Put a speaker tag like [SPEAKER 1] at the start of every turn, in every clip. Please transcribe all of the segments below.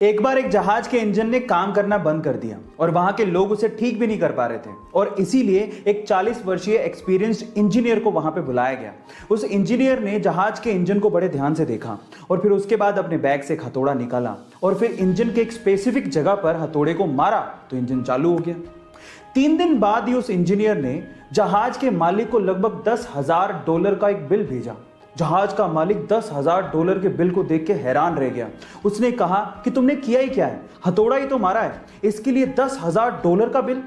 [SPEAKER 1] एक बार एक जहाज के इंजन ने काम करना बंद कर दिया और वहां के लोग उसे ठीक भी नहीं कर पा रहे थे और इसीलिए एक 40 वर्षीय एक्सपीरियंस्ड इंजीनियर को वहां पे बुलाया गया। उस इंजीनियर ने जहाज के इंजन को बड़े ध्यान से देखा और फिर उसके बाद अपने बैग से एक हथौड़ा निकाला और फिर इंजन के एक स्पेसिफिक जगह पर हथौड़े को मारा तो इंजन चालू हो गया। 3 दिन बाद ही उस इंजीनियर ने जहाज के मालिक को लगभग $10,000 का एक बिल भेजा। जहाज का मालिक $10,000 के बिल को देख के हैरान रह गया। उसने कहा कि तुमने किया ही क्या है, हथौड़ा ही तो मारा है, इसके लिए $10,000 का बिल।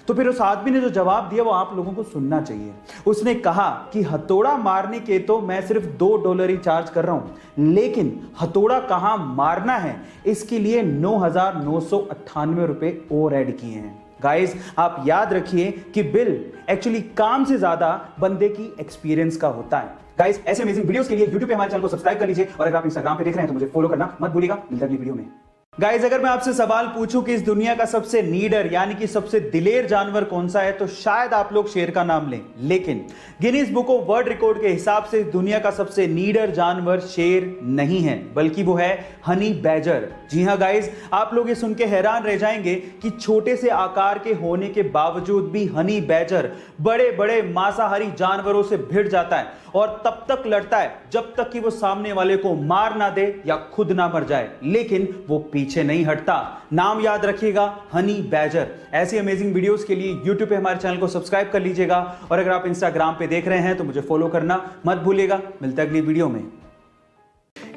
[SPEAKER 1] तो फिर उस आदमी ने जो जवाब दिया वो आप लोगों को सुनना चाहिए। उसने कहा कि हथौड़ा मारने के तो मैं सिर्फ $2 ही चार्ज कर रहा हूं, लेकिन हथौड़ा कहां मारना है इसके लिए $9,998 और ऐड किए हैं। गाइस, आप याद रखिए कि बिल एक्चुअली काम से ज्यादा बंदे की एक्सपीरियंस का होता है। गाइस, ऐसे अमेजिंग वीडियोस के लिए YouTube पे हमारे चैनल को सब्सक्राइब कर लीजिए और अगर आप Instagram पे देख रहे हैं तो मुझे फॉलो करना मत भूलिएगा। मिलते हैं अगली वीडियो में। गाइस, अगर मैं आपसे सवाल पूछूं कि इस दुनिया का सबसे नीडर यानी कि सबसे दिलेर जानवर कौन सा है तो शायद आप लोग शेर का नाम लें, लेकिन Guinness book of world record के हिसाब से दुनिया का सबसे नीडर जानवर शेर नहीं है, बल्कि वो है हनी बैजर। जी हां गाइस, आप लोग ये सुन के हैरान रह जाएंगे कि छोटे से आकार के होने के बावजूद भी हनी बैजर बड़े बड़े मांसाहारी जानवरों से भिड़ जाता है और तब तक लड़ता है जब तक कि वो सामने वाले को मार ना दे या खुद ना मर जाए, लेकिन वो पीछे नहीं हटता। नाम याद रखिएगा, हनी बैजर। ऐसी अमेजिंग वीडियोस के लिए YouTube पे हमारे चैनल को सब्सक्राइब कर लीजिएगा और अगर आप Instagram पे देख रहे हैं तो मुझे फॉलो करना मत भूलिएगा। मिलते हैं अगली वीडियो में।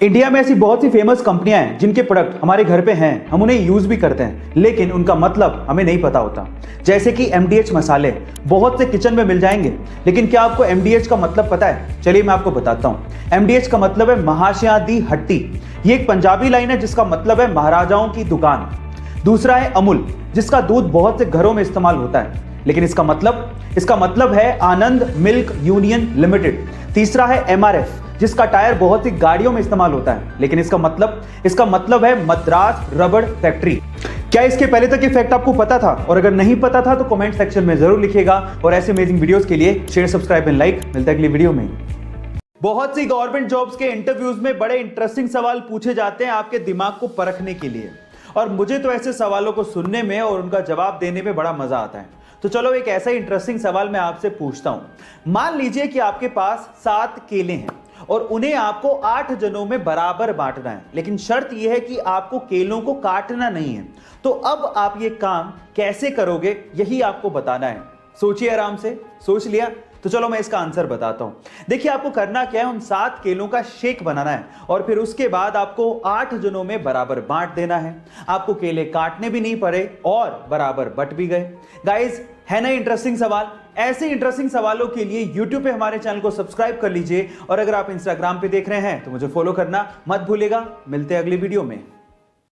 [SPEAKER 1] इंडिया में ऐसी बहुत सी फेमस कंपनियां हैं जिनके प्रोडक्ट हमारे घर पे हैं, हम उन्हें यूज भी करते हैं, लेकिन उनका मतलब हमें नहीं पता होता। जैसे कि MDH मसाले बहुत से किचन में मिल जाएंगे, लेकिन क्या आपको MDH का मतलब पता है? चलिए मैं आपको बताता हूं। MDH का मतलब है महाशया दी हट्टी। ये एक पंजाबी लाइन है जिसका मतलब है महाराजाओं की दुकान। दूसरा है अमूल, जिसका दूध बहुत से घरों में इस्तेमाल होता है, लेकिन इसका मतलब है आनंद मिल्क यूनियन लिमिटेड। तीसरा है MRF, जिसका टायर बहुत सी गाड़ियों में इस्तेमाल होता है, लेकिन इसका मतलब है मद्रास रबड़ फैक्ट्री। क्या इसके पहले तक ये फैक्ट आपको पता था? और अगर नहीं पता था तो कमेंट सेक्शन में जरूर लिखिएगा और ऐसे अमेजिंग वीडियोस के लिए शेयर, सब्सक्राइब एंड लाइक। मिलते हैं अगली वीडियो में। बहुत सी गवर्नमेंट जॉब्स के इंटरव्यूज में बड़े इंटरेस्टिंग सवाल पूछे जाते हैं आपके दिमाग को परखने के लिए, और मुझे तो ऐसे सवालों को सुनने में और उनका जवाब देने में बड़ा मजा आता है। तो चलो एक ऐसा इंटरेस्टिंग सवाल मैं आपसे पूछता हूं। मान लीजिए कि आपके पास 7 केले हैं और उन्हें आपको 8 जनों में बराबर बांटना है, लेकिन शर्त यह है कि आपको केलों को काटना नहीं है। तो अब आप ये काम कैसे करोगे, यही आपको बताना है। सोचिए, आराम से सोच लिया? तो चलो मैं इसका आंसर बताता हूं। देखिए, आपको करना क्या है, उन 7 केलों का शेक बनाना है और फिर उसके बाद आपको 8 जनों में बराबर बांट देना है। आपको केले काटने भी नहीं पड़े और बराबर बट भी गए। गाइस, है ना इंटरेस्टिंग सवाल? ऐसे इंटरेस्टिंग सवालों के लिए YouTube पे हमारे चैनल को सब्सक्राइब कर लीजिए और अगर आप Instagram पे देख रहे हैं तो मुझे फॉलो करना मत भूलिएगा। मिलते हैं अगली वीडियो में।